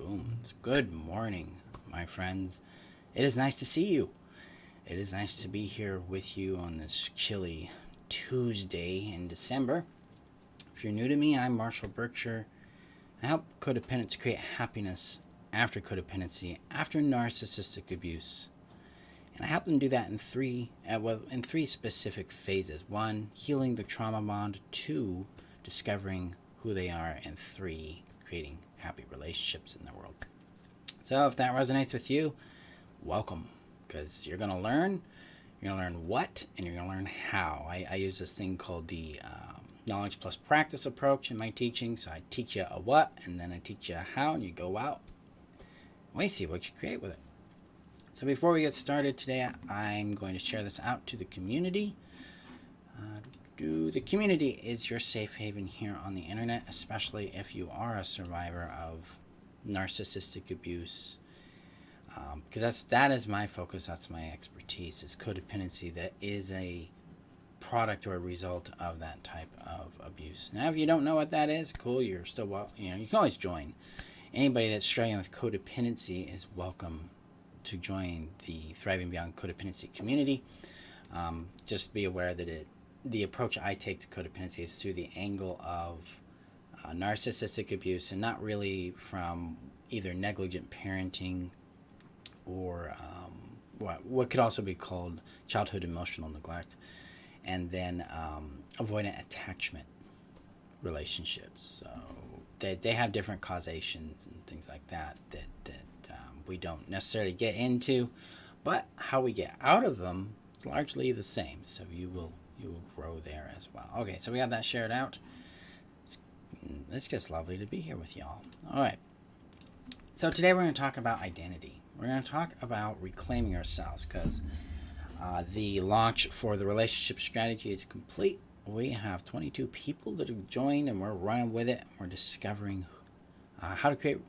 Boom. Good morning, my friends. It is nice to see you. It is nice to be here with you on this chilly Tuesday in December. If you're new to me, I'm Marshall Burtcher. I help codependents create happiness after codependency, after narcissistic abuse. And I help them do that in three specific phases. 1, healing the trauma bond. 2, discovering who they are. And 3, creating happy relationships in the world. So if that resonates with you, welcome, because you're going to learn what, and you're going to learn how. I use this thing called the knowledge plus practice approach in my teaching. So I teach you a what, and then I teach you a how, and you go out and we see what you create with it. So before we get started today, I'm going to share this out to the community. The community is your safe haven here on the internet, especially if you are a survivor of narcissistic abuse. Because that is my focus, that's my expertise, is codependency that is a product or a result of that type of abuse. Now, if you don't know what that is, cool, you're still you can always join. Anybody that's struggling with codependency is welcome to join the Thriving Beyond Codependency community. Just be aware that the approach I take to codependency is through the angle of narcissistic abuse, and not really from either negligent parenting or what could also be called childhood emotional neglect, and then avoidant attachment relationships. So they have different causations and things like that we don't necessarily get into, but how we get out of them is largely the same. So you will grow there as well. Okay, so we have that shared out. It's just lovely to be here with y'all. All right. So today we're going to talk about identity. We're going to talk about reclaiming ourselves, because the launch for the relationship strategy is complete. We have 22 people that have joined, and we're running with it. We're discovering how to create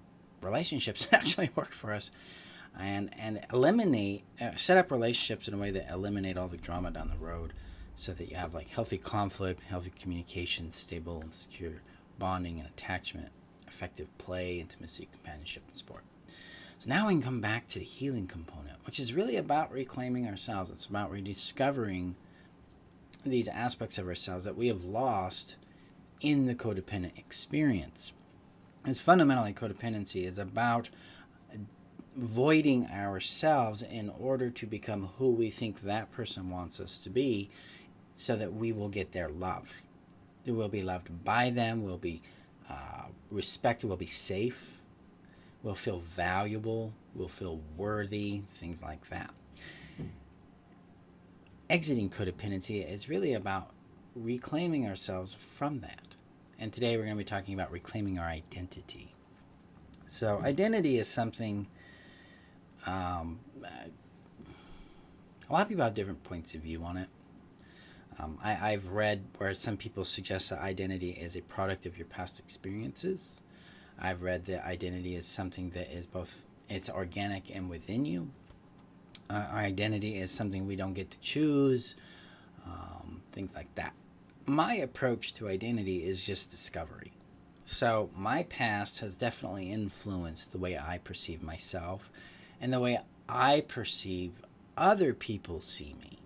relationships that actually work for us, and eliminate, set up relationships in a way that eliminate all the drama down the road, so that you have like healthy conflict, healthy communication, stable and secure bonding and attachment, effective play, intimacy, companionship, and support. So now we can come back to the healing component, which is really about reclaiming ourselves. It's about rediscovering these aspects of ourselves that we have lost in the codependent experience. Because fundamentally, codependency is about voiding ourselves in order to become who we think that person wants us to be, so that we will get their love. That we'll be loved by them, we'll be respected, we'll be safe, we'll feel valuable, we'll feel worthy, things like that. Exiting codependency is really about reclaiming ourselves from that. And today we're going to be talking about reclaiming our identity. So identity is something, a lot of people have different points of view on it. I've read where some people suggest that identity is a product of your past experiences. I've read that identity is something that is both, it's organic and within you. Our identity is something we don't get to choose, things like that. My approach to identity is just discovery. So my past has definitely influenced the way I perceive myself and the way I perceive other people see me.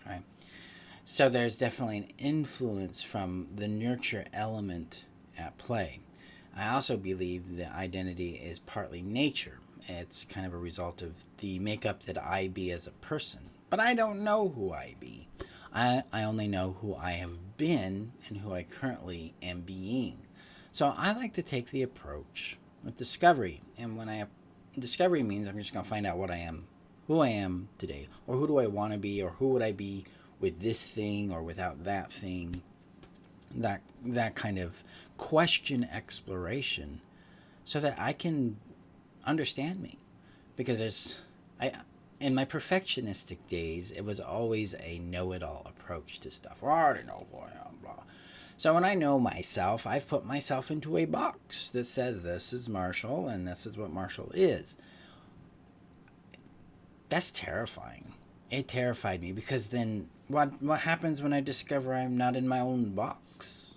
Okay? So there's definitely an influence from the nurture element at play. I also believe that identity is partly nature. It's kind of a result of the makeup that I be as a person. But I don't know who I be. I only know who I have been and who I currently am being. So I like to take the approach with discovery. And discovery means I'm just going to find out what I am, who I am today, or who do I want to be, or who would I be with this thing or without that thing. That kind of question exploration, so that I can understand me. Because in my perfectionistic days, it was always a know-it-all approach to stuff. Well, I already know who I am, blah. So when I know myself, I've put myself into a box that says this is Marshall and this is what Marshall is. That's terrifying. It terrified me, because then what happens when I discover I'm not in my own box?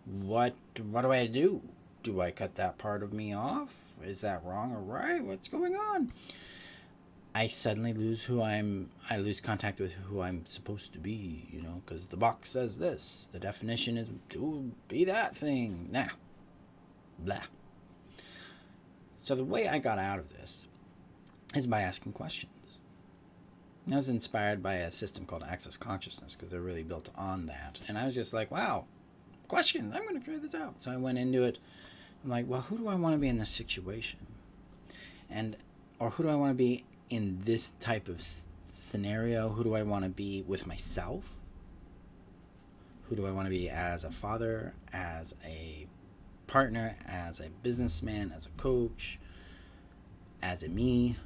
What do I do? Do I cut that part of me off? Is that wrong or right? What's going on? I suddenly I lose contact with who I'm supposed to be, because the box says this. The definition is to be that thing. Nah. Blah. So the way I got out of this is by asking questions. I was inspired by a system called Access Consciousness because they're really built on that. And I was just like, wow, questions. I'm going to try this out. So I went into it. I'm like, well, who do I want to be in this situation? Or who do I want to be in this type of scenario? Who do I want to be with myself? Who do I want to be as a father, as a partner, as a businessman, as a coach, as a me?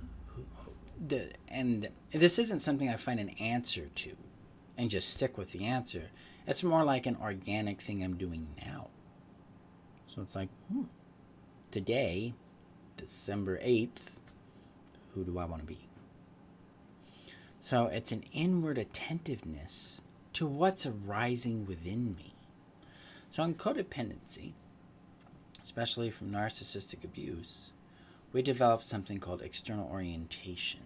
And this isn't something I find an answer to and just stick with the answer. It's more like an organic thing I'm doing now. So it's like, today, December 8th, who do I want to be? So it's an inward attentiveness to what's arising within me. So in codependency, especially from narcissistic abuse, we develop something called external orientation.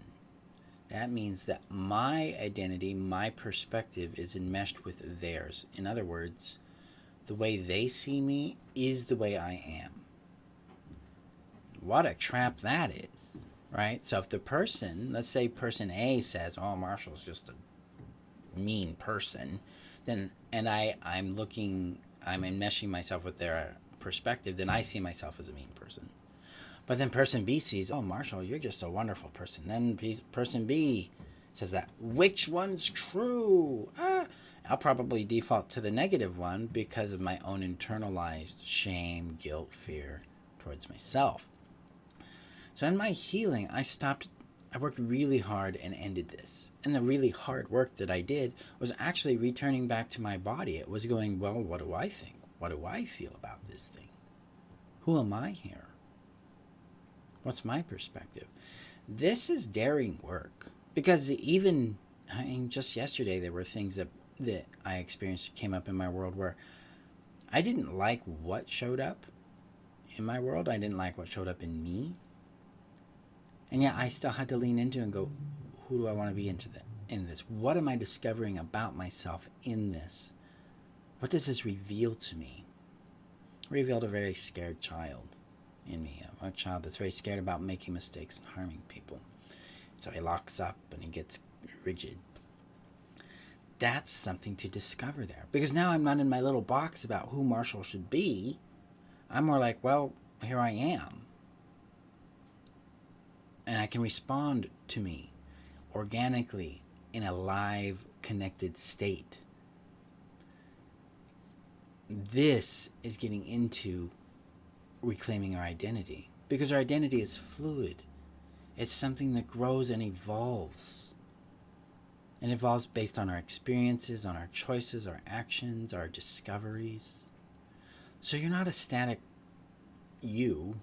That means that my identity, my perspective is enmeshed with theirs. In other words, the way they see me is the way I am. What a trap that is, right? So if the person, let's say person A says, oh, Marshall's just a mean person, then, and I'm enmeshing myself with their perspective, then I see myself as a mean person. But then person B sees, oh, Marshall, you're just a wonderful person. Then person B says that. Which one's true? I'll probably default to the negative one because of my own internalized shame, guilt, fear towards myself. So in my healing, I worked really hard and ended this. And the really hard work that I did was actually returning back to my body. It was going, well, what do I think? What do I feel about this thing? Who am I here? What's my perspective? This is daring work because just yesterday there were things that I experienced came up in my world where I didn't like what showed up in my world. I didn't like what showed up in me. And yet I still had to lean into and go, who do I want to be in this? What am I discovering about myself in this? What does this reveal to me? It revealed a very scared child in me, a child that's very scared about making mistakes and harming people. So he locks up and he gets rigid. That's something to discover there. Because now I'm not in my little box about who Marshall should be. I'm more like, well, here I am. And I can respond to me organically in a live, connected state. This is getting into reclaiming our identity, because our identity is fluid. It's something that grows and evolves. And evolves based on our experiences, on our choices, our actions, our discoveries. So you're not a static you.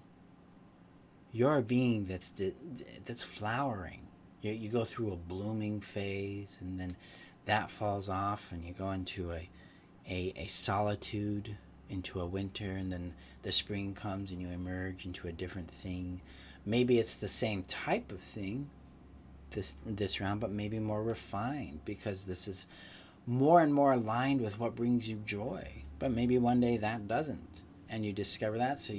You're a being that's flowering. You go through a blooming phase, and then that falls off, and you go into a solitude, into a winter, and then the spring comes and you emerge into a different thing. Maybe it's the same type of thing this round, but maybe more refined, because this is more and more aligned with what brings you joy. But maybe one day that doesn't, and you discover that, so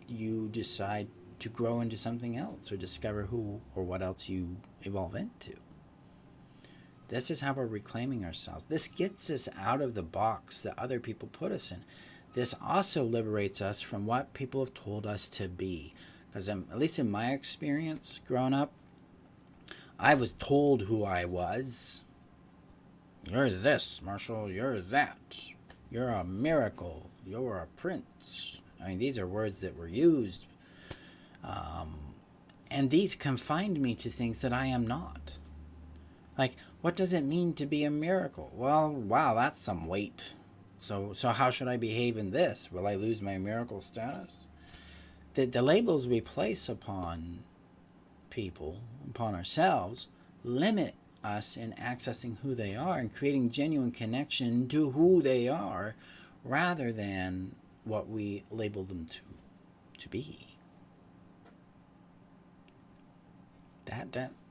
you decide to grow into something else, or discover who or what else you evolve into. This is how we're reclaiming ourselves. This gets us out of the box that other people put us in. This also liberates us from what people have told us to be. Because at least in my experience growing up, I was told who I was. You're this, Marshall. You're that. You're a miracle. You're a prince. I mean, these are words that were used. And these confined me to things that I am not. Like, what does it mean to be a miracle? Well, wow, that's some weight. So how should I behave in this? Will I lose my miracle status? The labels we place upon people, upon ourselves, limit us in accessing who they are and creating genuine connection to who they are, rather than what we label them to. to be.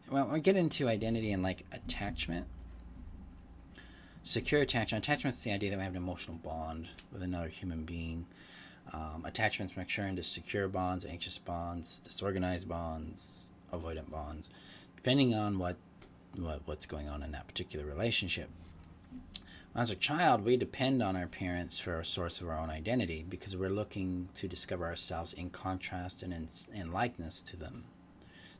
Well, we get into identity and like attachment. Secure attachment. Attachment is the idea that we have an emotional bond with another human being. Attachments mature into secure bonds, anxious bonds, disorganized bonds, avoidant bonds, depending on what's going on in that particular relationship. As a child, we depend on our parents for a source of our own identity because we're looking to discover ourselves in contrast and in likeness to them.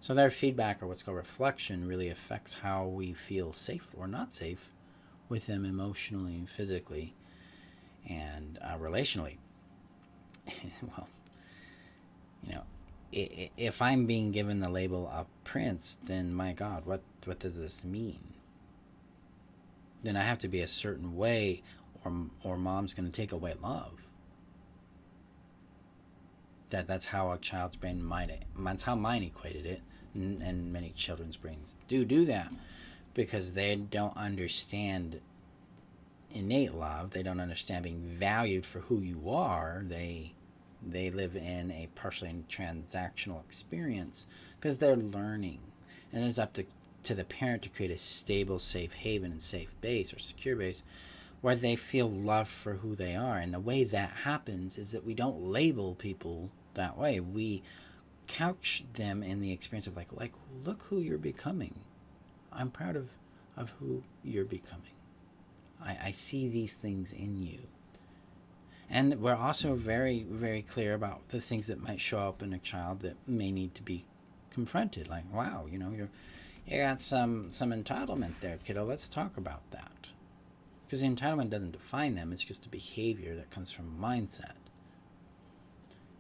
So their feedback, or what's called reflection, really affects how we feel safe or not safe with them emotionally, physically, and relationally. Well, if I'm being given the label of prince, then my God, what does this mean? Then I have to be a certain way, or mom's going to take away love. That's how a child's brain that's how mine equated it, and many children's brains do that, because they don't understand innate love. They don't understand being valued for who you are. They live in a partially transactional experience because they're learning, and it's up to the parent to create a stable, safe haven and safe base or secure base where they feel loved for who they are. And the way that happens is that we don't label people that way. We couch them in the experience of like look who you're becoming. I'm proud of who you're becoming. I see these things in you. And we're also very, very clear about the things that might show up in a child that may need to be confronted. Like, wow, you got some entitlement there, kiddo. Let's talk about that. Because the entitlement doesn't define them. It's just a behavior that comes from mindset.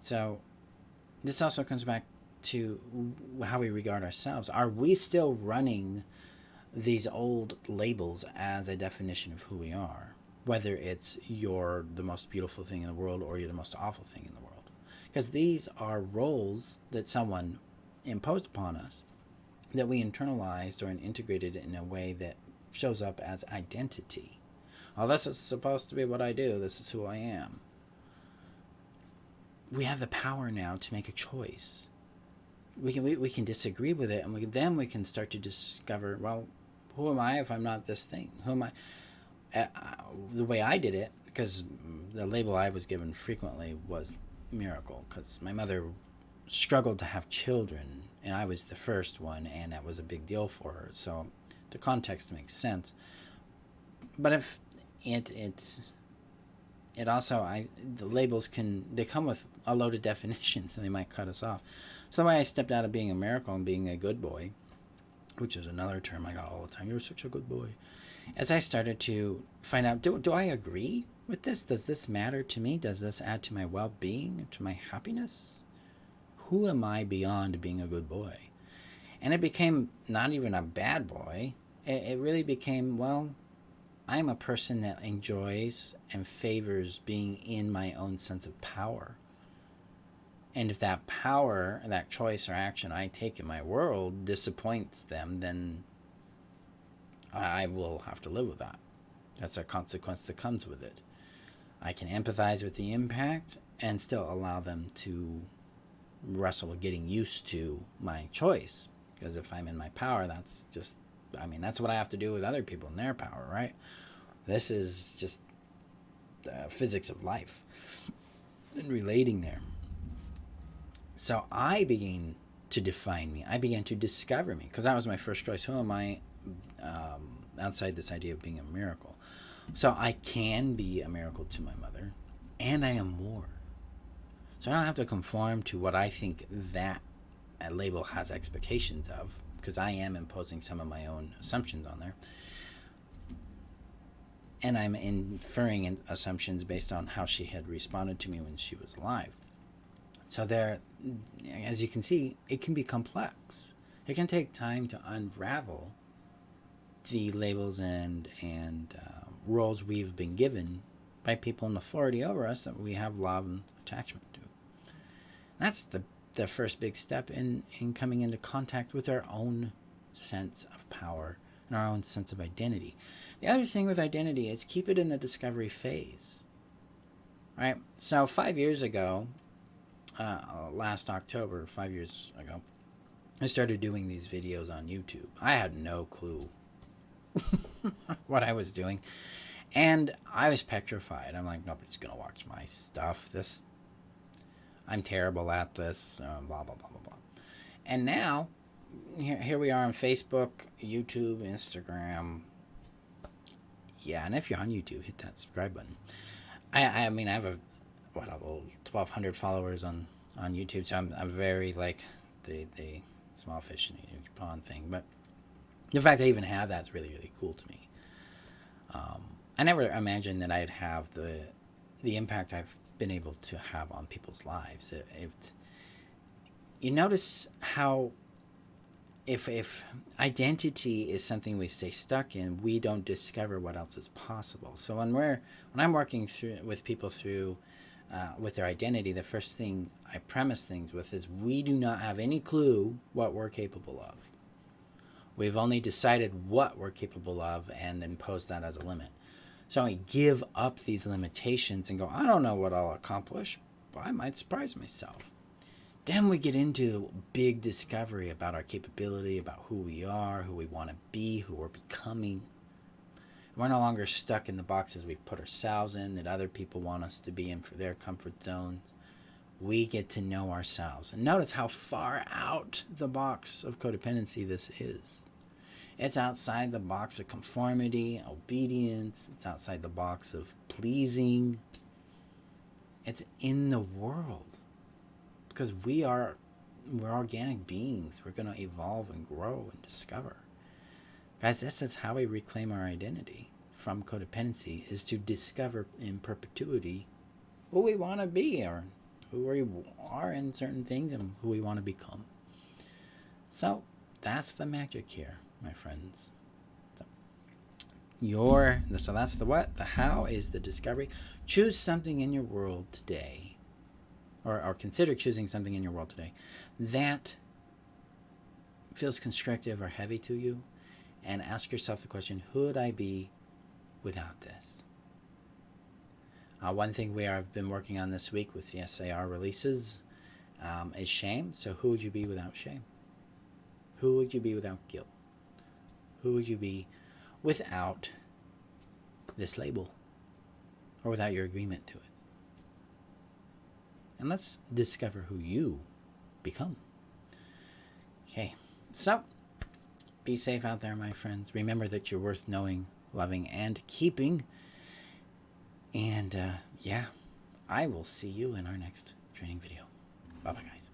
So this also comes back to how we regard ourselves. Are we still running these old labels as a definition of who we are? Whether it's you're the most beautiful thing in the world or you're the most awful thing in the world. Because these are roles that someone imposed upon us that we internalized or integrated in a way that shows up as identity. Oh, this is supposed to be what I do. This is who I am. We have the power now to make a choice. We can disagree with it, and then we can start to discover, well, who am I if I'm not this thing? Who am I? The way I did it, because the label I was given frequently was miracle, because my mother struggled to have children, and I was the first one, and that was a big deal for her. So the context makes sense. But if it also, the labels they come with a load of definitions, and they might cut us off. So the way I stepped out of being a miracle and being a good boy, which is another term I got all the time, you're such a good boy, as I started to find out, do I agree with this? Does this matter to me? Does this add to my well-being, to my happiness? Who am I beyond being a good boy? And it became not even a bad boy. It really became, well, I'm a person that enjoys and favors being in my own sense of power. And if that power, that choice or action I take in my world disappoints them, then I will have to live with that. That's a consequence that comes with it. I can empathize with the impact and still allow them to wrestle with getting used to my choice. Because if I'm in my power, that's what I have to do with other people in their power, right? This is just the physics of life and relating there. So I began to define me. I began to discover me, because that was my first choice. Who am I outside this idea of being a miracle? So I can be a miracle to my mother, and I am more. So I don't have to conform to what I think that label has expectations of, because I am imposing some of my own assumptions on there. And I'm inferring assumptions based on how she had responded to me when she was alive. So there, as you can see, it can be complex. It can take time to unravel the labels and roles we've been given by people in authority over us that we have love and attachment to. That's the first big step in coming into contact with our own sense of power and our own sense of identity. The other thing with identity is keep it in the discovery phase. Right? So 5 years ago, last October, 5 years ago, I started doing these videos on YouTube. I had no clue what I was doing. And I was petrified. I'm like, nobody's going to watch my stuff. I'm terrible at this. Blah, blah, blah, blah, blah. And now, here we are on Facebook, YouTube, Instagram. Yeah, and if you're on YouTube, hit that subscribe button. I mean, I have a 1,200 followers on YouTube, so I'm very like the small fish in a huge pond thing. But the fact I even have that's really, really cool to me. I never imagined that I'd have the impact I've been able to have on people's lives. You notice how if identity is something we stay stuck in, we don't discover what else is possible. So when I'm working with people through with their identity, the first thing I premise things with is we do not have any clue what we're capable of. We've only decided what we're capable of and imposed that as a limit. So I give up these limitations and go, I don't know what I'll accomplish, but I might surprise myself. Then we get into big discovery about our capability, about who we are, who we want to be, who we're becoming. We're no longer stuck in the boxes we've put ourselves in, that other people want us to be in for their comfort zones. We get to know ourselves. And notice how far out the box of codependency this is. It's outside the box of conformity, obedience. It's outside the box of pleasing. It's in the world. Because we're organic beings. We're going to evolve and grow and discover. Guys, this is how we reclaim our identity from codependency, is to discover in perpetuity who we want to be, or who we are in certain things, and who we want to become. So that's the magic here, my friends. So that's the what. The how is the discovery. Choose something in your world today, or consider choosing something in your world today that feels constrictive or heavy to you, and ask yourself the question, who would I be without this? One thing we have been working on this week with the SAR releases is shame. So who would you be without shame? Who would you be without guilt? Who would you be without this label, or without your agreement to it? And let's discover who you become. Okay, so be safe out there, my friends. Remember that you're worth knowing, loving, and keeping. And I will see you in our next training video. Bye-bye, guys.